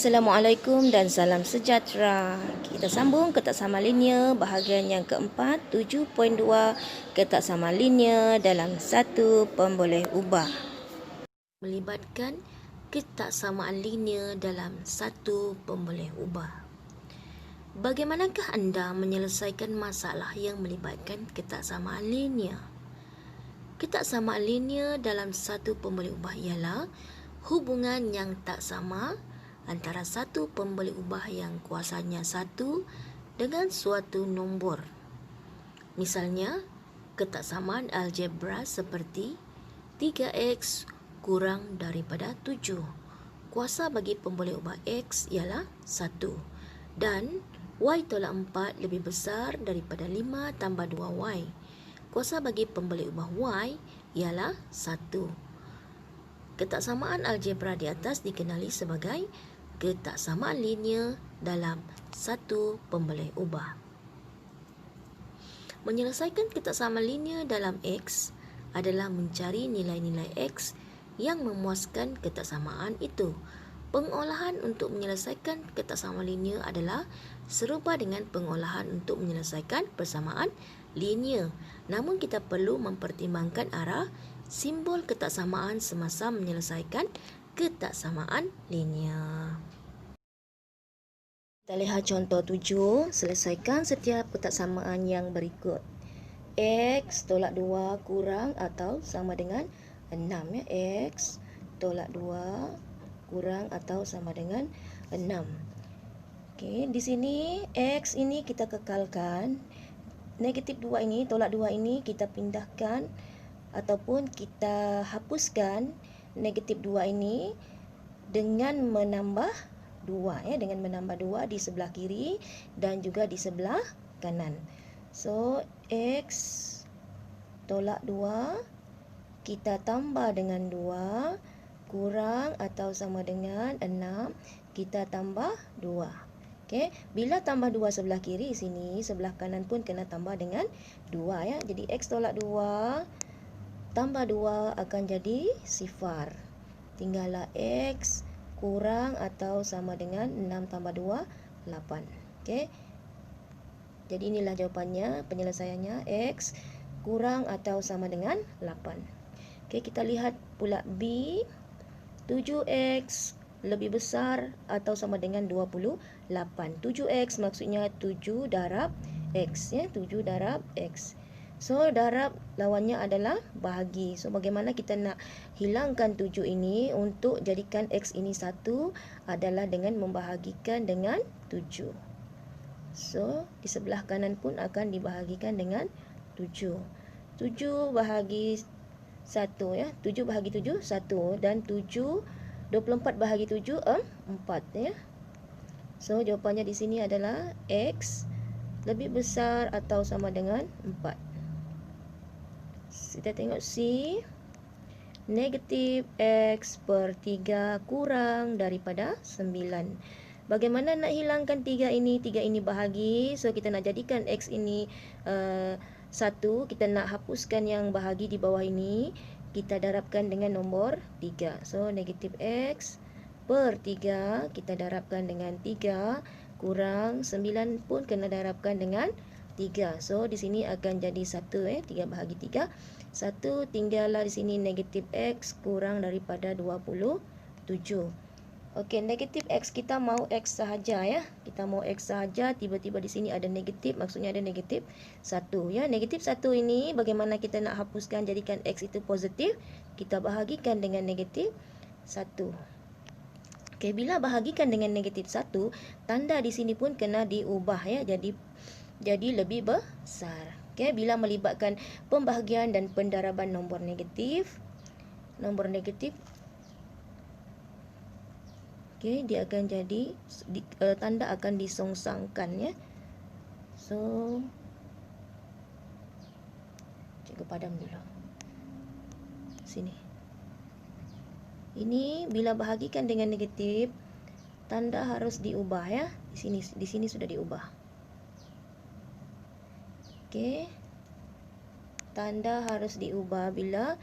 Assalamualaikum dan salam sejahtera. Kita sambung ketak sama linear bahagian yang keempat, 7.2 ketak sama linear dalam satu pemboleh ubah. Melibatkan ketak samaan linear dalam satu pemboleh ubah. Bagaimanakah anda menyelesaikan masalah yang melibatkan ketak samaan linear? Ketak samaan linear dalam satu pemboleh ubah ialah hubungan yang tak sama antara satu pemboleh ubah yang kuasanya 1 dengan suatu nombor. Misalnya, ketaksamaan algebra seperti 3x kurang daripada 7. Kuasa bagi pemboleh ubah x ialah 1 dan y tolak 4 lebih besar daripada 5 tambah 2y. Kuasa bagi pemboleh ubah y ialah 1. Ketaksamaan algebra di atas dikenali sebagai ketaksamaan linear dalam satu pemboleh ubah. Menyelesaikan ketaksamaan linear dalam X adalah mencari nilai-nilai X yang memuaskan ketaksamaan itu. Pengolahan untuk menyelesaikan ketaksamaan linear adalah serupa dengan pengolahan untuk menyelesaikan persamaan linear. Namun kita perlu mempertimbangkan arah simbol ketaksamaan semasa menyelesaikan ketaksamaan linear. Kita lihat contoh 7. Selesaikan setiap ketaksamaan yang berikut. X tolak 2 kurang atau sama dengan 6. X tolak 2 kurang atau sama dengan 6. Okey, di sini X ini kita kekalkan. Negatif 2 ini, tolak 2 ini kita pindahkan ataupun kita hapuskan negatif 2 ini dengan menambah 2 ya, dengan menambah 2 di sebelah kiri dan juga di sebelah kanan. So X tolak 2 kita tambah dengan 2 kurang atau sama dengan 6 kita tambah 2. Okey, bila tambah 2 sebelah kiri sini, sebelah kanan pun kena tambah dengan 2 ya. Jadi X tolak 2 tambah 2 akan jadi sifar. Tinggallah X kurang atau sama dengan 6 tambah 2, 8. Okey. Jadi inilah jawapannya, penyelesaiannya X kurang atau sama dengan 8. Okey, kita lihat pula B. 7X lebih besar atau sama dengan 28. 7X maksudnya 7 darab X ya, 7 darab X. So darab lawannya adalah bahagi. So bagaimana kita nak hilangkan 7 ini untuk jadikan X ini 1 adalah dengan membahagikan dengan 7. So di sebelah kanan pun akan dibahagikan dengan 7. 7 bahagi 1 ya. 7 bahagi 7 1 dan 24 bahagi 7 4 ya. So jawapannya di sini adalah X lebih besar atau sama dengan 4. Kita tengok C. Negatif X per 3 kurang daripada 9. Bagaimana nak hilangkan 3 ini? 3 ini bahagi. So kita nak jadikan X ini 1. Kita nak hapuskan yang bahagi di bawah ini. Kita darabkan dengan nombor 3. So negatif X per 3 kita darabkan dengan 3 kurang 9 pun kena darabkan dengan 3. So di sini akan jadi 1 3 bahagi 3. 1 tinggallah di sini negatif X kurang daripada 27. Okey, negatif X kita mau X sahaja ya. Kita mau X sahaja, tiba-tiba di sini ada negatif, maksudnya ada negatif 1 ya. Negatif 1 ini bagaimana kita nak hapuskan jadikan X itu positif? Kita bahagikan dengan negatif 1. Okey, bila bahagikan dengan negatif 1, tanda di sini pun kena diubah ya. Jadi lebih besar. Okey, bila melibatkan pembahagian dan pendaraban nombor negatif, okey, dia akan jadi tanda akan disongsangkan ya. So cikgu padam dulu. Sini. Ini bila bahagikan dengan negatif, tanda harus diubah ya. Di sini sudah diubah. Okey. Tanda harus diubah bila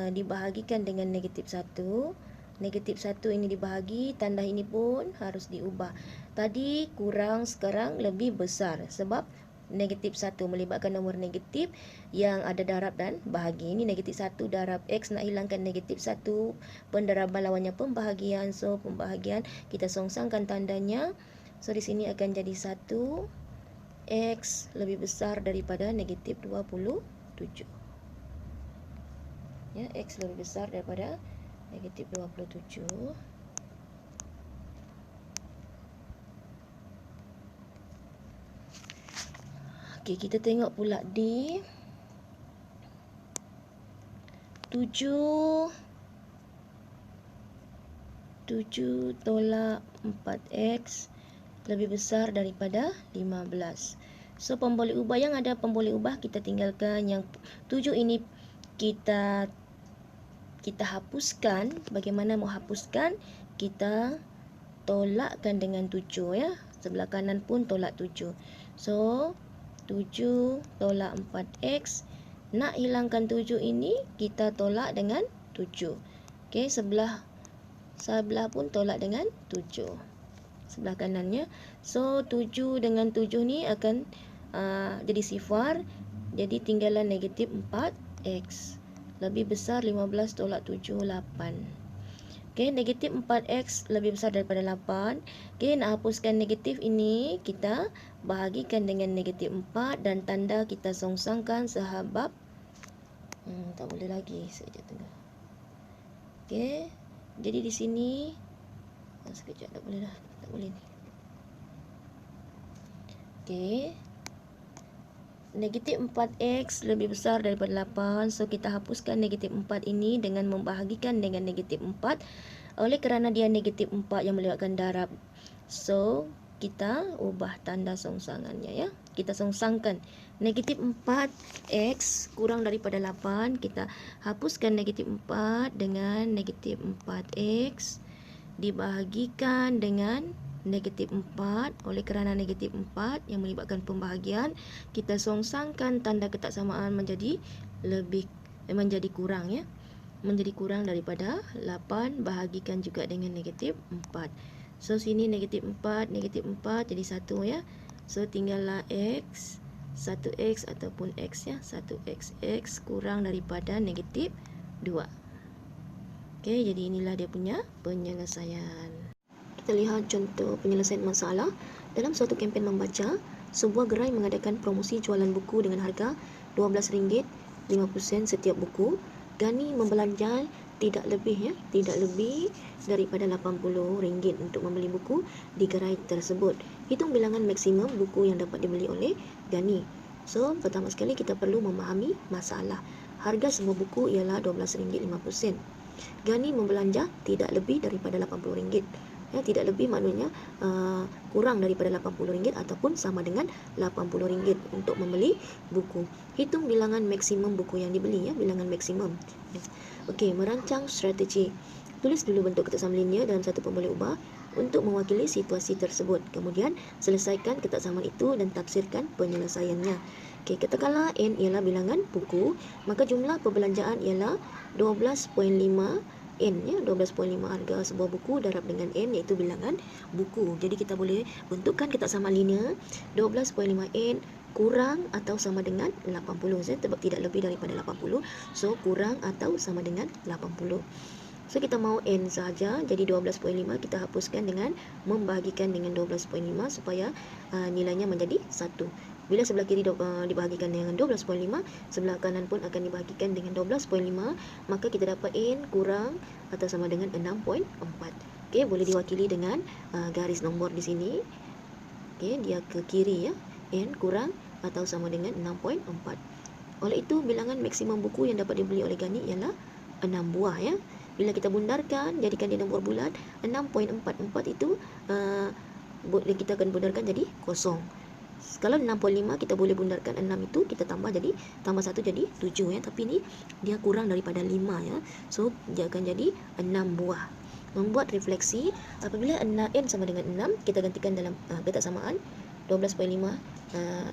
dibahagikan dengan negatif 1. negatif 1 ini dibahagi, tanda ini pun harus diubah. Tadi kurang, sekarang lebih besar sebab negatif 1 melibatkan nombor negatif yang ada darab dan bahagi. Ini negatif 1 darab X, nak hilangkan negatif 1, pendaraban lawannya pembahagian. So pembahagian kita songsangkan tandanya. So di sini akan jadi 1 X lebih besar daripada negatif 27. Ya, X lebih besar daripada negatif 27. Okey, kita tengok pula di 7 tolak 4X lebih besar daripada 15. So pemboleh ubah, yang ada pemboleh ubah kita tinggalkan. Yang 7 ini kita hapuskan. Bagaimana mau hapuskan? Kita tolakkan dengan 7 ya. Sebelah kanan pun tolak 7. So 7 tolak 4X. Nak hilangkan 7 ini, kita tolak dengan 7. Okey, sebelah pun tolak dengan 7. Sebelah kanannya. So 7 dengan 7 ni akan jadi sifar. Jadi tinggalan negatif 4X. Lebih besar 15 tolak 7, 8. Okey, negatif 4X lebih besar daripada 8. Okey, nak hapuskan negatif ini, kita bahagikan dengan negatif 4 dan tanda kita songsangkan sehabab. Tak boleh lagi, sekejap tunggu. Okey, jadi di sini sekejap, tak boleh dah, tak boleh ni. Okey, negatif 4X lebih besar daripada 8. So kita hapuskan negatif 4 ini dengan membahagikan dengan negatif 4. Oleh kerana dia negatif 4 yang melibatkan darab, so kita ubah tanda songsangannya ya. Kita songsangkan negatif 4X kurang daripada 8. Kita hapuskan negatif 4 dengan negatif 4X dibahagikan dengan negatif 4. Oleh kerana negatif 4 yang melibatkan pembahagian, kita songsangkan tanda ketaksamaan menjadi kurang ya. Menjadi kurang daripada 8, bahagikan juga dengan negatif 4. So sini negatif 4 jadi 1 ya. So tinggallah X, 1X ataupun X ya. 1X, X kurang daripada negatif 2. Okey, jadi inilah dia punya penyelesaian. Kita lihat contoh penyelesaian masalah. Dalam suatu kempen membaca, sebuah gerai mengadakan promosi jualan buku dengan harga RM12, 50 sen setiap buku. Gani membelanja tidak lebih daripada RM80 untuk membeli buku di gerai tersebut. Hitung bilangan maksimum buku yang dapat dibeli oleh Gani. So, pertama sekali kita perlu memahami masalah. Harga semua buku ialah RM12.50. Gani membelanja tidak lebih daripada RM80. Ya, tidak lebih maknanya kurang daripada RM80 ataupun sama dengan RM80 untuk membeli buku. Hitung bilangan maksimum buku yang dibeli ya, bilangan maksimum. Ya. Okey, merancang strategi. Tulis dulu bentuk ketaksamaan linear dalam satu pemboleh ubah untuk mewakili situasi tersebut. Kemudian selesaikan ketaksamaan itu dan tafsirkan penyelesaiannya. Okey, katakanlah N ialah bilangan buku, maka jumlah perbelanjaan ialah 12.5 N ya, 12.5 harga sebuah buku darab dengan N iaitu bilangan buku. Jadi kita boleh bentukkan ketaksamaan linear 12.5 N kurang atau sama dengan 80 sebab tidak lebih daripada 80. So kurang atau sama dengan 80. So kita mau N saja, jadi 12.5 kita hapuskan dengan membahagikan dengan 12.5 supaya nilainya menjadi 1. Bila sebelah kiri dibahagikan dengan 12.5, sebelah kanan pun akan dibahagikan dengan 12.5, maka kita dapat N kurang atau sama dengan 6.4. Okey, boleh diwakili dengan garis nombor di sini. Okey, dia ke kiri ya. N kurang atau sama dengan 6.4. Oleh itu, bilangan maksimum buku yang dapat dibeli oleh Gani ialah 6 buah ya. Bila kita bundarkan, jadikan dia nombor bulat, 6.44 itu kita akan bundarkan jadi kosong. Kalau 6.5 kita boleh bundarkan 6 itu kita tambah 1 jadi 7 ya, tapi ni dia kurang daripada 5 ya. So dia akan jadi 6 buah. Membuat refleksi, apabila N sama dengan 6, kita gantikan dalam ketaksamaan 12.5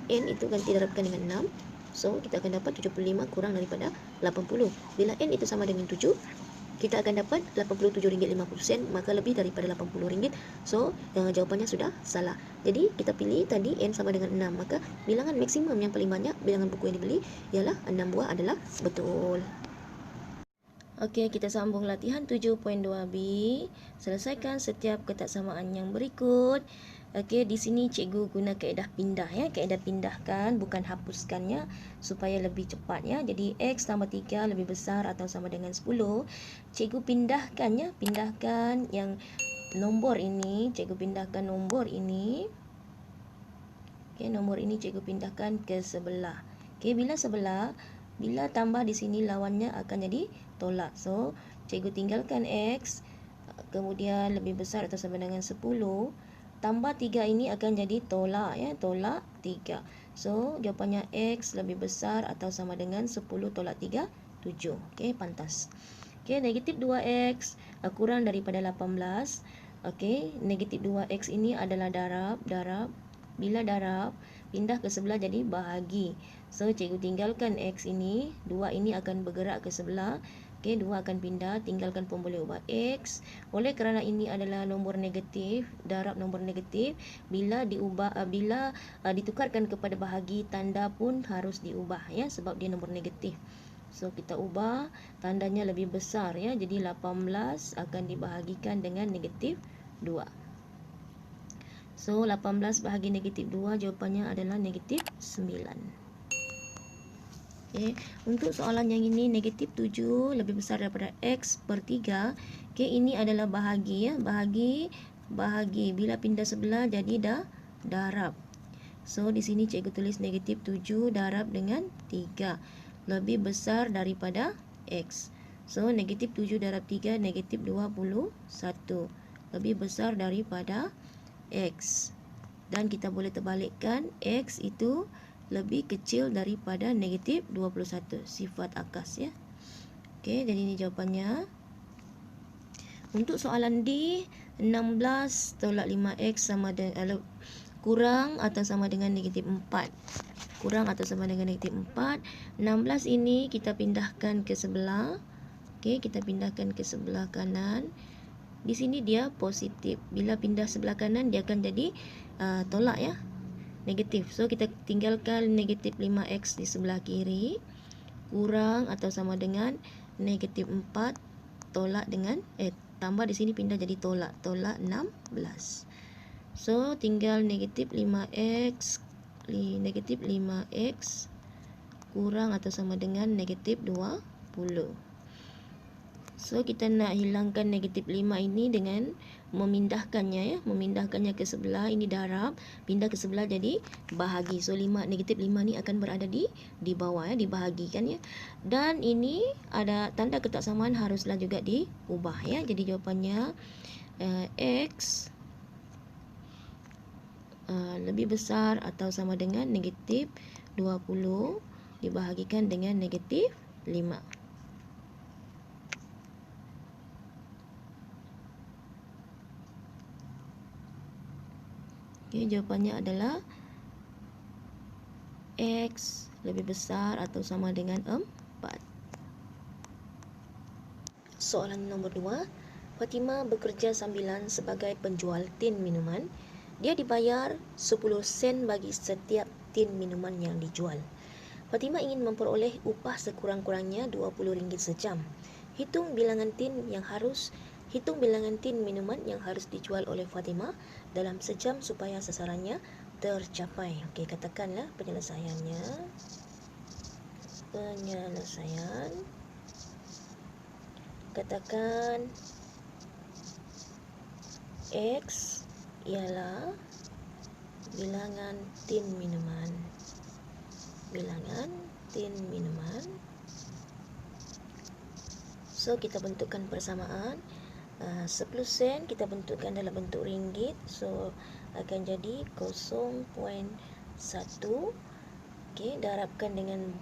N itu ganti darabkan dengan 6. So kita akan dapat 75 kurang daripada 80. Bila N itu sama dengan 7, kita akan dapat RM87.50, maka lebih daripada RM80. So, jawapannya sudah salah. Jadi, kita pilih tadi N sama dengan 6. Maka, bilangan maksimum yang paling banyak, bilangan buku yang dibeli, ialah 6 buah adalah betul. Okey, kita sambung latihan 7.2b. Selesaikan setiap ketaksamaan yang berikut. Okey, di sini cikgu guna kaedah pindah ya. Kaedah pindahkan, bukan hapuskannya, supaya lebih cepat ya. Jadi X tambah 3 lebih besar atau sama dengan 10. Cikgu pindahkan ya. Pindahkan yang nombor ini. Cikgu pindahkan nombor ini. Okey, nombor ini cikgu pindahkan ke sebelah. Okey, bila sebelah, bila tambah di sini lawannya akan jadi tolak. So, cikgu tinggalkan X. Kemudian lebih besar atau sama dengan 10. Tambah 3 ini akan jadi tolak ya, tolak 3. So, jawapannya X lebih besar atau sama dengan 10 tolak 3, 7. Okey, pantas. Okey, negatif 2X kurang daripada 18. Okey, negatif 2X ini adalah darab. Bila darab, pindah ke sebelah jadi bahagi. So, cikgu tinggalkan X ini. 2 ini akan bergerak ke sebelah. Okey, 2 akan pindah, tinggalkan pun boleh ubah X. Oleh kerana ini adalah nombor negatif, darab nombor negatif, bila ditukarkan kepada bahagi, tanda pun harus diubah ya, sebab dia nombor negatif. So, kita ubah, tandanya lebih besar ya. Jadi 18 akan dibahagikan dengan negatif 2. So, 18 bahagi negatif 2, jawapannya adalah negatif 9. Okay. Untuk soalan yang ini, negatif 7 lebih besar daripada X per 3. Okay, ini adalah bahagi ya. Bahagi. Bila pindah sebelah jadi darab. So, di sini cikgu tulis negatif 7 darab dengan 3. Lebih besar daripada X. So, negatif 7 darab 3, negatif 21. Lebih besar daripada X. Dan kita boleh terbalikkan, X itu lebih kecil daripada negatif 21. Sifat akas ya. Okey, jadi ini jawapannya. Untuk soalan D, 16 tolak 5X sama dengan kurang atau sama dengan negatif 4. Kurang atau sama dengan negatif 4. 16 ini kita pindahkan ke sebelah. Okey, kita pindahkan ke sebelah kanan. Di sini dia positif. Bila pindah sebelah kanan, dia akan jadi tolak ya. Negatif. So, kita tinggalkan negatif 5X di sebelah kiri. Kurang atau sama dengan negatif 4 tolak dengan tambah di sini pindah jadi tolak 16. So, tinggal negatif 5X kurang atau sama dengan negatif 20. So, kita nak hilangkan negatif 5 ini dengan memindahkannya ya. Memindahkannya ke sebelah. Ini darab. Pindah ke sebelah jadi bahagi. So, negatif 5 ni akan berada di bawah ya. Dibahagikan ya. Dan ini ada tanda ketaksamaan haruslah juga diubah ya. Jadi jawapannya X lebih besar atau sama dengan negatif 20 dibahagikan dengan negatif 5. Okay, jawapannya adalah X lebih besar atau sama dengan 4. Soalan nombor 2. Fatimah bekerja sambilan sebagai penjual tin minuman. Dia dibayar 10 sen bagi setiap tin minuman yang dijual. Fatimah ingin memperoleh upah sekurang-kurangnya RM20 sejam. Hitung bilangan tin minuman yang harus dijual oleh Fatimah dalam sejam supaya sasarannya tercapai. Okey, katakanlah penyelesaiannya. Katakan X ialah bilangan tin minuman. So, kita bentukkan persamaan. 10 sen kita bentukkan dalam bentuk ringgit. So, akan jadi 0.1. Okey, darabkan dengan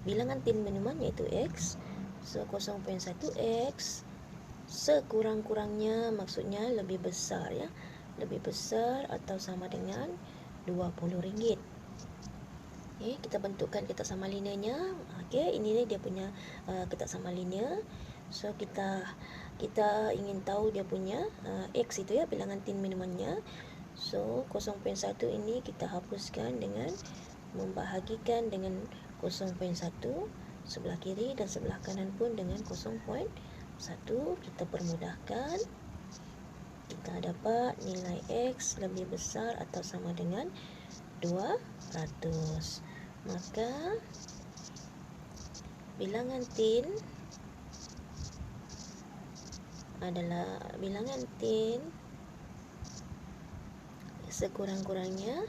bilangan tin minuman iaitu X. So, 0.1X sekurang-kurangnya, maksudnya lebih besar ya. Lebih besar atau sama dengan RM20. Okey, kita bentukkan ketaksamaan linearnya. Okey, ini dia punya ketaksamaan linear. So kita ingin tahu dia punya X itu ya, bilangan tin minumannya. So 0.1 ini kita hapuskan dengan membahagikan dengan 0.1 sebelah kiri dan sebelah kanan pun dengan 0.1. Kita permudahkan, kita dapat nilai X lebih besar atau sama dengan 200. Maka bilangan tin adalah bilangan tin sekurang-kurangnya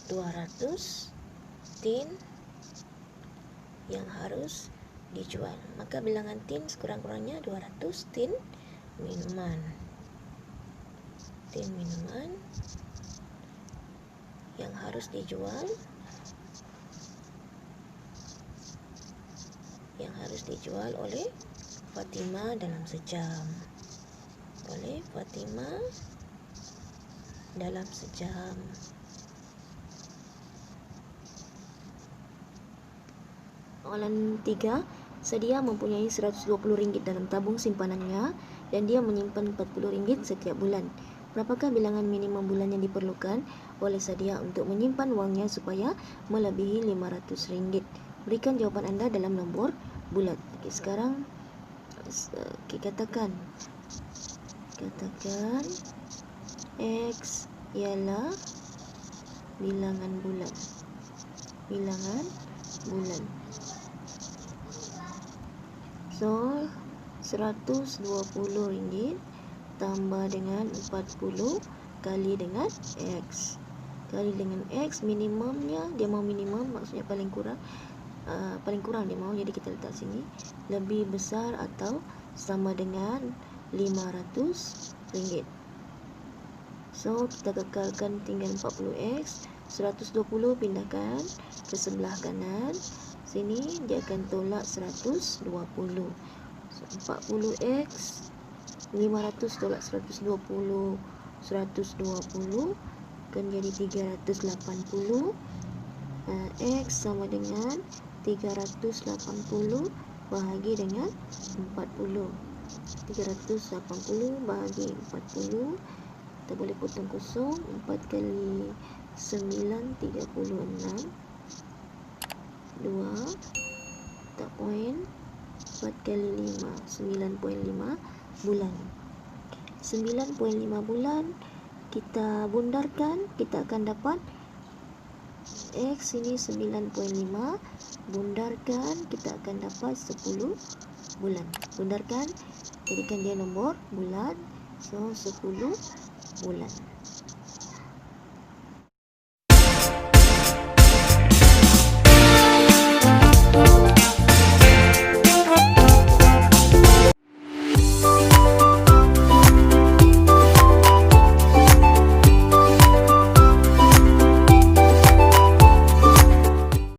200 tin yang harus dijual. Maka bilangan tin sekurang-kurangnya 200 tin minuman. Tin minuman yang harus dijual, oleh Fatimah dalam sejam. Soalan 3. Sedia mempunyai RM120 dalam tabung simpanannya dan dia menyimpan RM40 setiap bulan. Berapakah bilangan minimum bulan yang diperlukan oleh Sadia untuk menyimpan wangnya supaya melebihi RM500? Berikan jawapan anda dalam nombor bulat. Okey, sekarang katakan X ialah bilangan bulan. So RM120 tambah dengan 40 kali dengan X. Minimumnya, dia mau minimum, maksudnya paling kurang dia mau, jadi kita letak sini lebih besar atau sama dengan RM500. So kita kekalkan tinggal 40X. 120 pindahkan ke sebelah kanan, sini dia akan tolak 120. So 40X 500 tolak 120 akan jadi 380. X sama dengan 380 bahagi dengan 40. 380 bahagi 40, kita boleh potong kosong. 4 kali 9 36, 2 tak poin, 4 kali 5 9.5 bulan. 9.5 bulan kita bundarkan, kita akan dapat X ini 9.5, bundarkan kita akan dapat 10 bulan. Bundarkan, jadikan dia nombor bulat. So 10 bulan.